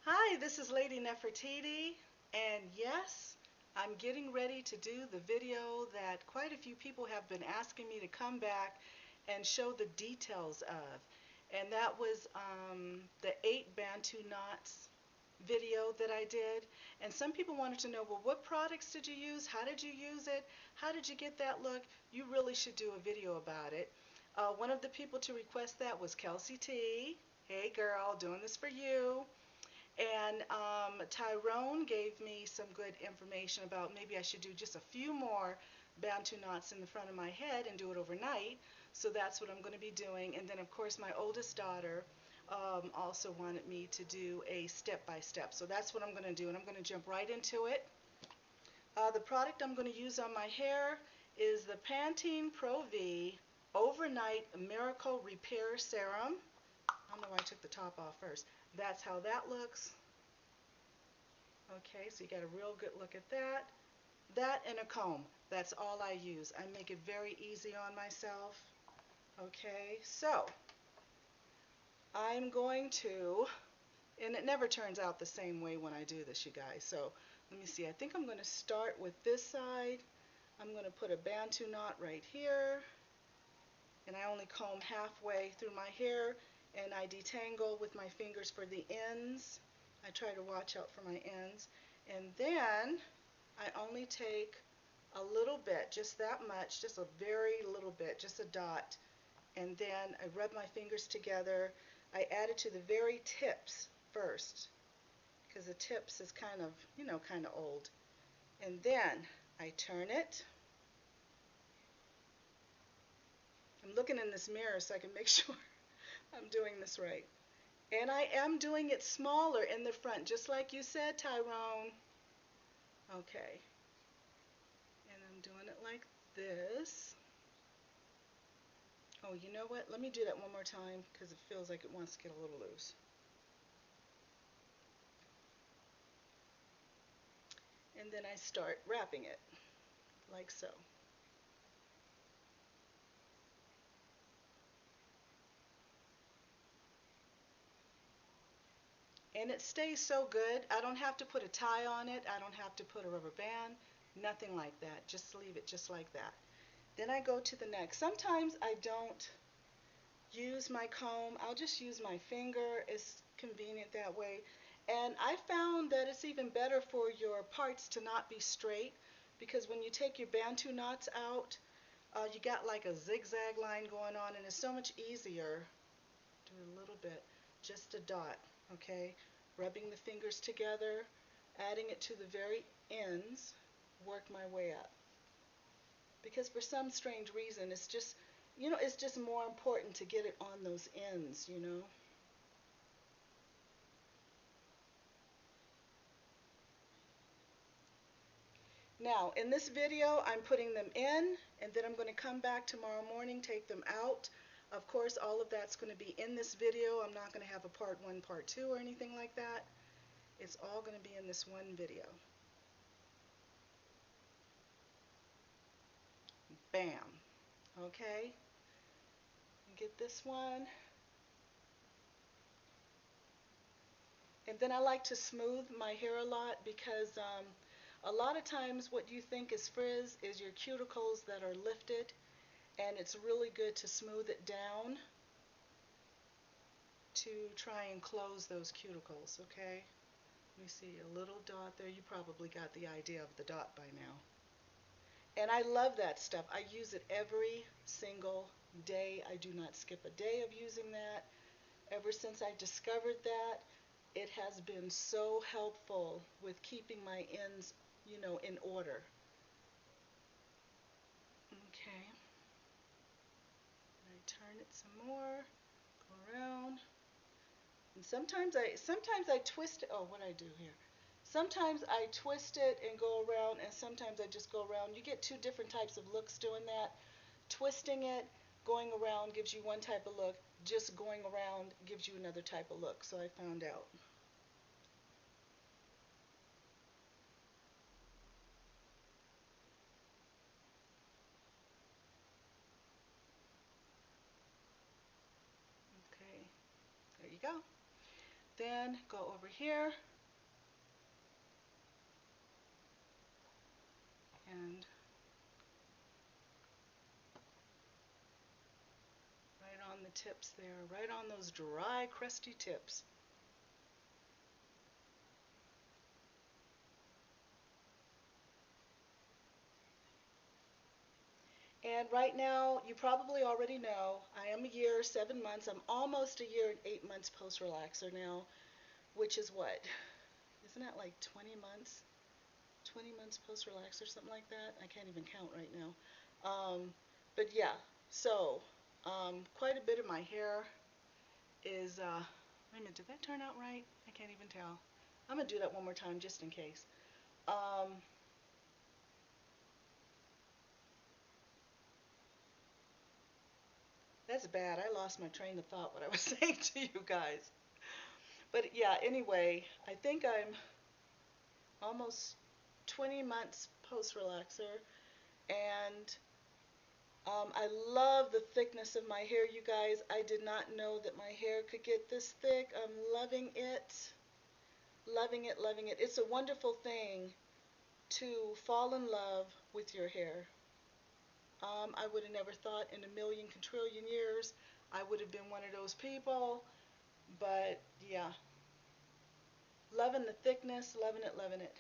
Hi, this is Lady Nefertiti, and yes, I'm getting ready to do the video that quite a few people have been asking me to come back and show the details of. And that was the 8 Bantu knots video that I did. And some people wanted to know, well, what products did you use? How did you use it? How did you get that look? You really should do a video about it. One of the people to request that was Kelsey T. Hey girl, doing this for you. And Tyrone gave me some good information about maybe I should do just a few more Bantu knots in the front of my head and do it overnight. So that's what I'm going to be doing. And then, of course, my oldest daughter also wanted me to do a step-by-step. So that's what I'm going to do. And I'm going to jump right into it. The product I'm going to use on my hair is the Pantene Pro V Overnight Miracle Repair Serum. I don't know why I took the top off first. That's how that looks. Okay, so you got a real good look at that. That and a comb. That's all I use. I make it very easy on myself. Okay, so I'm going to, and it never turns out the same way when I do this, you guys. So let me see. I think I'm going to start with this side. I'm going to put a Bantu knot right here. And I only comb halfway through my hair, and I detangle with my fingers for the ends. I try to watch out for my ends. And then I only take a little bit, just that much, just a very little bit, just a dot. And then I rub my fingers together. I add it to the very tips first, because the tips is kind of, kind of old. And then I turn it. I'm looking in this mirror so I can make sure I'm doing this right. And I am doing it smaller in the front, just like you said, Tyrone. Okay. And I'm doing it like this. Oh, you know what? Let me do that one more time because it feels like it wants to get a little loose. And then I start wrapping it, like so. And it stays so good. I don't have to put a tie on it. I don't have to put a rubber band. Nothing like that. Just leave it just like that. Then I go to the next. Sometimes I don't use my comb. I'll just use my finger. It's convenient that way. And I found that it's even better for your parts to not be straight, because when you take your Bantu knots out, you got like a zigzag line going on, and it's so much easier. Do a little bit, just a dot, okay? Rubbing the fingers together, adding it to the very ends, work my way up. Because for some strange reason, it's just, it's just more important to get it on those ends. Now, in this video, I'm putting them in, and then I'm going to come back tomorrow morning, take them out. Of course, all of that's going to be in this video. I'm not going to have a part 1, part 2, or anything like that. It's all going to be in this one video. Bam. Okay? Get this one. And then I like to smooth my hair a lot, because a lot of times what you think is frizz is your cuticles that are lifted, and it's really good to smooth it down to try and close those cuticles, okay? Let me see, a little dot there. You probably got the idea of the dot by now. And I love that stuff. I use it every single day. I do not skip a day of using that. Ever since I discovered that, it has been so helpful with keeping my ends, in order. Okay. I turn it some more, go around. And sometimes I twist it. Oh, what I do here? Sometimes I twist it and go around, and sometimes I just go around. You get two different types of looks doing that. Twisting it, going around gives you one type of look. Just going around gives you another type of look. So I found out. Okay, there you go. Then go over here and right on the tips there, right on those dry, crusty tips. And right now, you probably already know, I am a year, 7 months. I'm almost a year and 8 months post-relaxer now, which is what? Isn't that like 20 months? 20 months post-relaxer, something like that? I can't even count right now. But yeah, so quite a bit of my hair is, wait a minute, did that turn out right? I can't even tell. I'm going to do that one more time just in case. Um, that's bad. I lost my train of thought, what I was saying to you guys. But yeah, anyway, I think I'm almost 20 months post-relaxer, and I love the thickness of my hair, you guys. I did not know that my hair could get this thick. I'm loving it. Loving it, loving it. It's a wonderful thing to fall in love with your hair. I would have never thought in a million quadrillion years I would have been one of those people. But yeah, loving the thickness, loving it, loving it.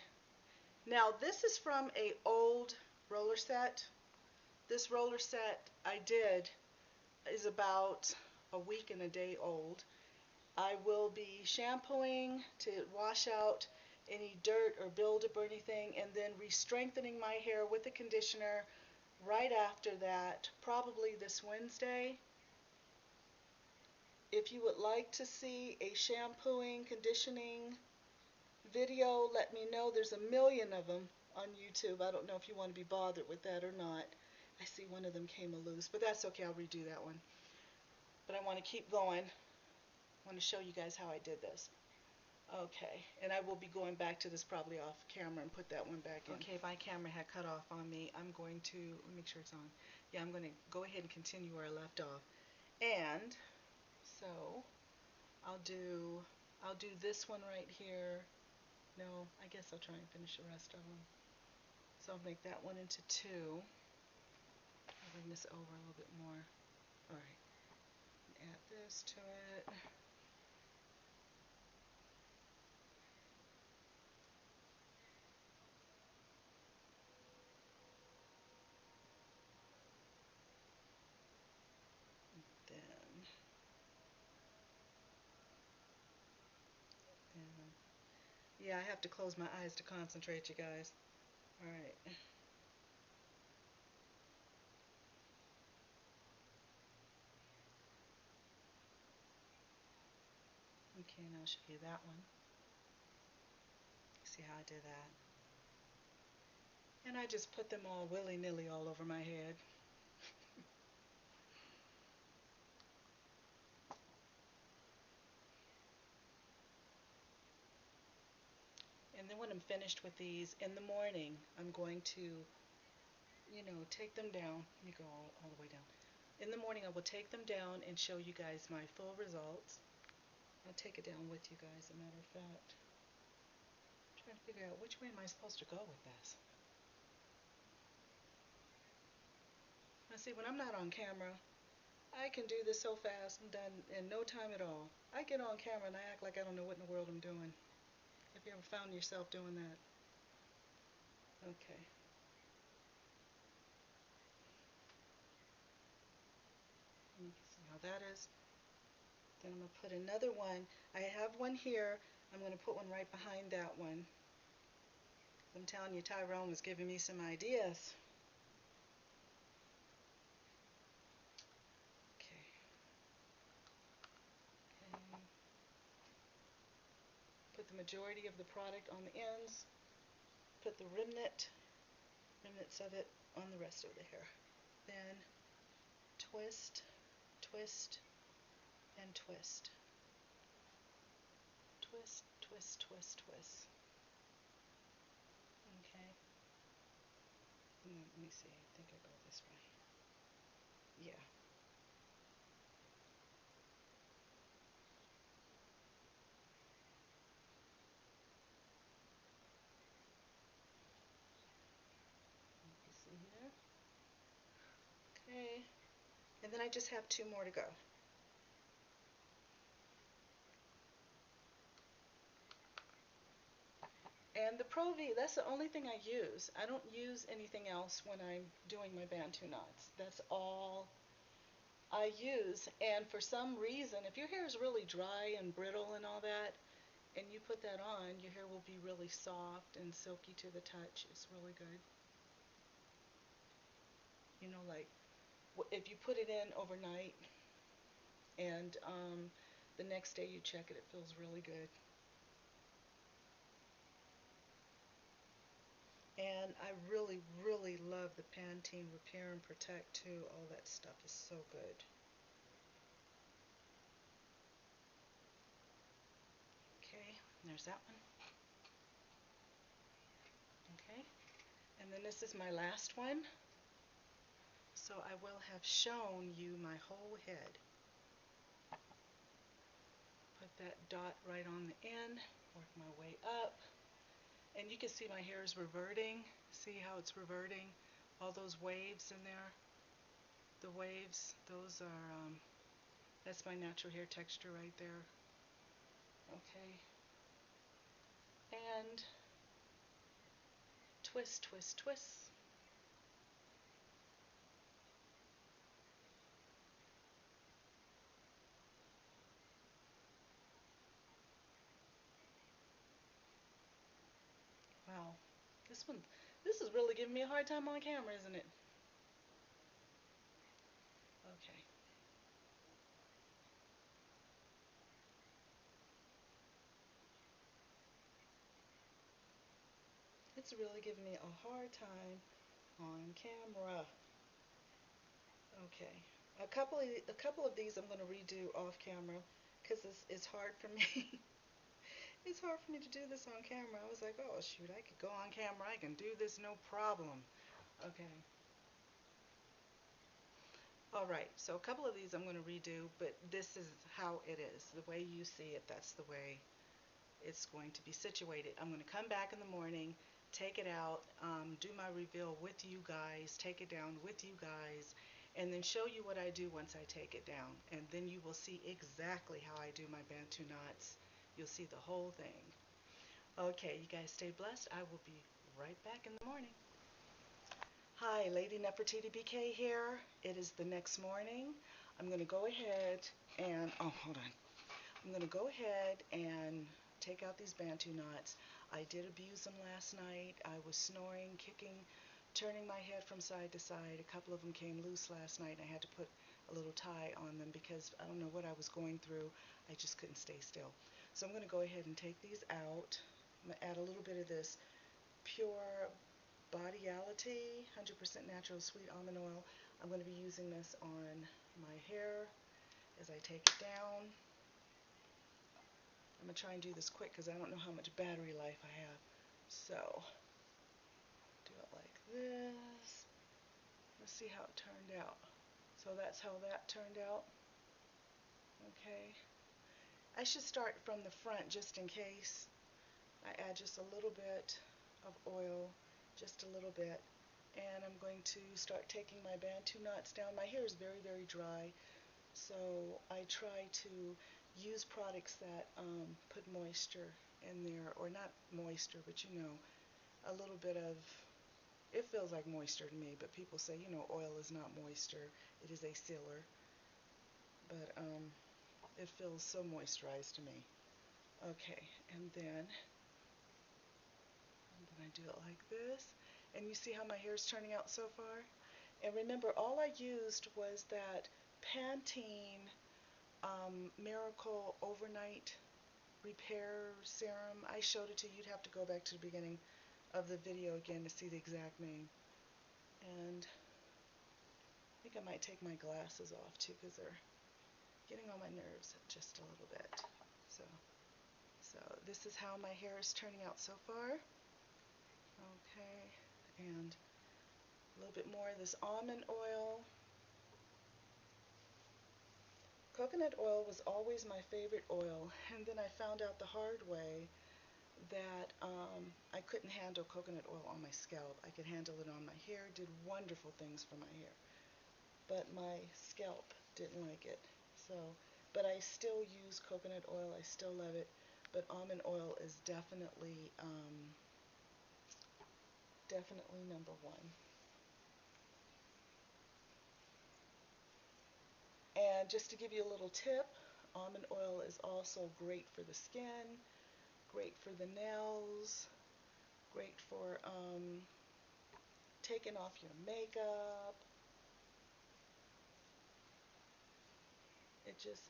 Now this is from a old roller set. This roller set I did is about a week and a day old. I will be shampooing to wash out any dirt or buildup or anything, and then re-strengthening my hair with a conditioner right after that, probably this Wednesday. If you would like to see a shampooing, conditioning video, let me know. There's a million of them on YouTube. I don't know if you want to be bothered with that or not. I see one of them came loose, but that's okay. I'll redo that one. But I want to keep going. I want to show you guys how I did this. Okay, and I will be going back to this probably off camera and put that one back in. Okay, my camera had cut off on me. I'm going to, let me make sure it's on. Yeah, I'm going to go ahead and continue where I left off. And so I'll do this one right here. No, I guess I'll try and finish the rest of them. So I'll make that one into two. I'll bring this over a little bit more. All right, add this to it. Then, and yeah, I have to close my eyes to concentrate, you guys. All right. Okay, now I'll show you that one. See how I did that? And I just put them all willy-nilly all over my head. And then when I'm finished with these in the morning, I'm going to, take them down. Let me go all the way down. In the morning, I will take them down and show you guys my full results. I'll take it down with you guys, as a matter of fact. I'm trying to figure out which way am I supposed to go with this. Now see, when I'm not on camera, I can do this so fast and done in no time at all. I get on camera and I act like I don't know what in the world I'm doing. Have you ever found yourself doing that? Okay. You can see how that is. Then I'm going to put another one. I have one here. I'm going to put one right behind that one. I'm telling you, Tyrone was giving me some ideas. Okay. Okay. Put the majority of the product on the ends. Put the remnants of it on the rest of the hair. Then twist, twist, and twist. Twist, twist, twist, twist. Okay. Let me see. I think I go this way. Yeah. And then I just have 2 more to go. And the Pro V, that's the only thing I use. I don't use anything else when I'm doing my Bantu knots. That's all I use. And for some reason, if your hair is really dry and brittle and all that, and you put that on, your hair will be really soft and silky to the touch. It's really good. You know, like if you put it in overnight and the next day you check it, it feels really good. And I really, really love the Pantene Repair and Protect too. All that stuff is so good. Okay, there's that one. Okay, and then this is my last one. So I will have shown you my whole head. Put that dot right on the end, work my way up. And you can see my hair is reverting. See how it's reverting? All those waves in there. The waves, those are, that's my natural hair texture right there. Okay. And twist, twist, twist. Wow. This one, this is really giving me a hard time on camera, isn't it? Okay. It's really giving me a hard time on camera. Okay. A couple of these I'm going to redo off camera because it's hard for me. It's hard for me to do this on camera. I was like, oh shoot, I could go on camera. I can do this no problem. Okay. All right. So a couple of these I'm going to redo, but this is how it is. The way you see it, that's the way it's going to be situated. I'm going to come back in the morning, take it out, do my reveal with you guys, take it down with you guys, and then show you what I do once I take it down. And then you will see exactly how I do my Bantu knots. You'll see the whole thing. Okay, you guys stay blessed. I will be right back in the morning. Hi, Lady Nefertiti BK here. It is the next morning. I'm going to go ahead and, oh, hold on. I'm going to go ahead and take out these Bantu knots. I did abuse them last night. I was snoring, kicking, turning my head from side to side. A couple of them came loose last night. I had to put a little tie on them because I don't know what I was going through. I just couldn't stay still. So I'm going to go ahead and take these out. I'm going to add a little bit of this pure Bodyality 100% natural sweet almond oil. I'm going to be using this on my hair as I take it down. I'm going to try and do this quick because I don't know how much battery life I have. So, do it like this. Let's see how it turned out. So that's how that turned out. Okay. I should start from the front just in case. I add just a little bit of oil, just a little bit. And I'm going to start taking my Bantu knots down. My hair is very, very dry, so I try to use products that put moisture in there, or not moisture, but you know, a little bit of, it feels like moisture to me, but people say, you know, oil is not moisture, it is a sealer, but it feels so moisturized to me. Okay, and then I do it like this, and you see how my hair is turning out so far? And remember, all I used was that Pantene Miracle Overnight Repair Serum. I showed it to you. You'd have to go back to the beginning of the video again to see the exact name. And I think I might take my glasses off too because they're getting on my nerves just a little bit. So, so this is how my hair is turning out so far. Okay, and a little bit more of this almond oil. Coconut oil was always my favorite oil, and then I found out the hard way that I couldn't handle coconut oil on my scalp. I could handle it on my hair, did wonderful things for my hair. but my scalp didn't like it. So, but I still use coconut oil. I still love it, but almond oil is definitely number one. And just to give you a little tip, almond oil is also great for the skin, great for the nails, great for taking off your makeup.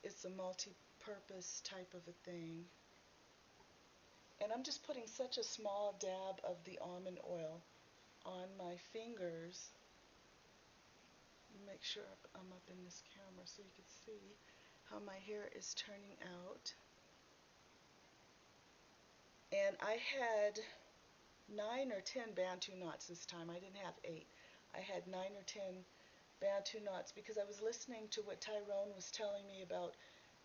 It's a multi-purpose type of a thing. And I'm just putting such a small dab of the almond oil on my fingers. Make sure I'm up in this camera so you can see how my hair is turning out. And I had 9 or 10 Bantu knots this time. I didn't have 8. I had 9 or 10 Bantu knots because I was listening to what Tyrone was telling me about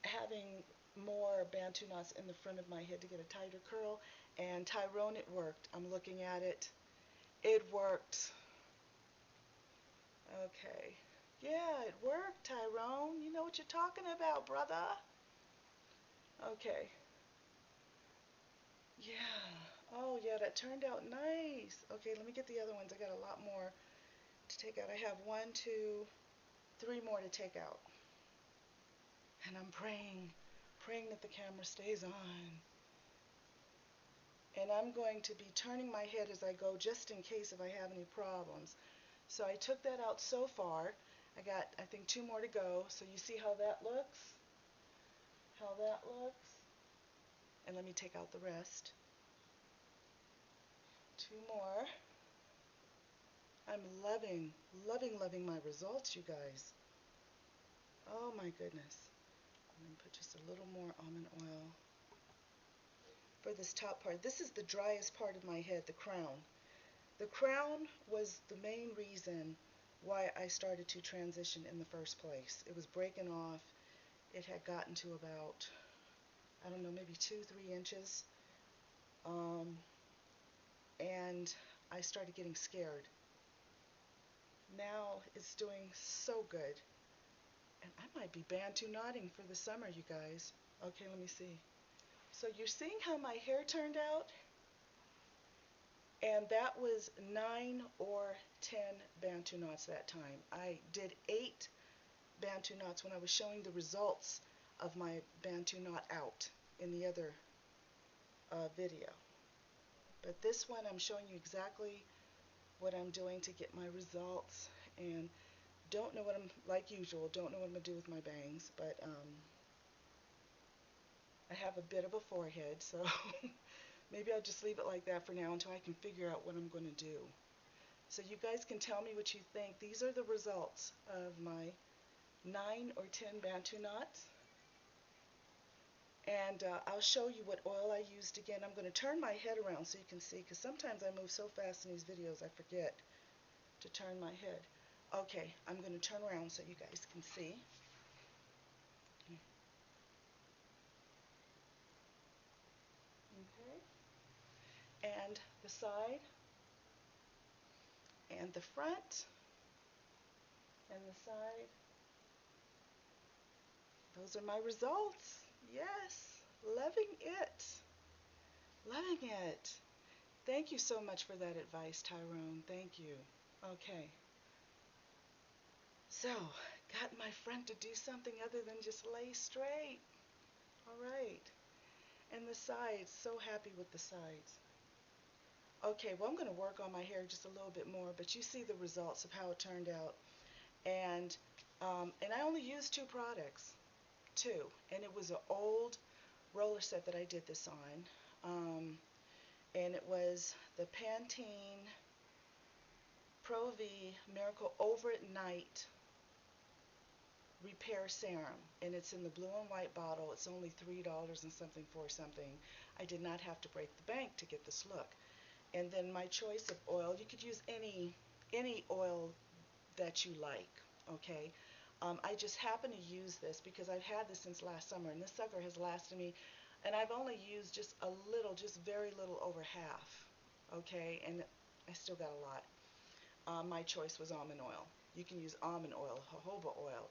having more Bantu knots in the front of my head to get a tighter curl. And Tyrone, it worked. I'm looking at it. It worked. Okay. Yeah, it worked, Tyrone. You know what you're talking about, brother. Okay. Yeah. Oh, yeah, that turned out nice. Okay, let me get the other ones. I got a lot more to take out. I have 1, 2, 3 more to take out. And I'm praying that the camera stays on. And I'm going to be turning my head as I go just in case if I have any problems. So I took that out so far. I got, I think, 2 more to go. So you see how that looks? How that looks? And let me take out the rest. 2 more. I'm loving my results, you guys. Oh my goodness. I'm going to put just a little more almond oil for this top part. This is the driest part of my head, the crown. The crown was the main reason why I started to transition in the first place. It was breaking off. It had gotten to about, I don't know, maybe 2, 3 inches. And I started getting scared. Now it's doing so good. And I might be Bantu knotting for the summer, you guys. Okay, let me see. So you're seeing how my hair turned out? And that was 9 or 10 Bantu knots that time. I did 8 Bantu knots when I was showing the results of my Bantu knot out in the other video. But this one I'm showing you exactly what I'm doing to get my results, and don't know what I'm, like usual, don't know what I'm going to do with my bangs, but I have a bit of a forehead, so maybe I'll just leave it like that for now until I can figure out what I'm going to do. So you guys can tell me what you think. These are the results of my 9 or 10 Bantu knots. And I'll show you what oil I used again. I'm going to turn my head around so you can see, because sometimes I move so fast in these videos I forget to turn my head. Okay, I'm going to turn around so you guys can see. Okay. And the side, and the front, and the side. Those are my results. Yes, loving it. Loving it. Thank you so much for that advice, Tyrone. Thank you. Okay. So, got my front to do something other than just lay straight. All right. And the sides, so happy with the sides. Okay, well, I'm going to work on my hair just a little bit more, but you see the results of how it turned out. And I only used 2 products, 2. And it was an old roller set that I did this on. And it was the Pantene Pro V Miracle Overnight Repair Serum, and it's in the blue and white bottle. It's only $3 and something for something. I did not have to break the bank to get this look. And then my choice of oil, you could use any oil that you like, okay? I just happen to use this because I've had this since last summer, and this sucker has lasted me, and I've only used just a little, just very little over half, okay? And I still got a lot. My choice was almond oil. You can use almond oil, jojoba oil.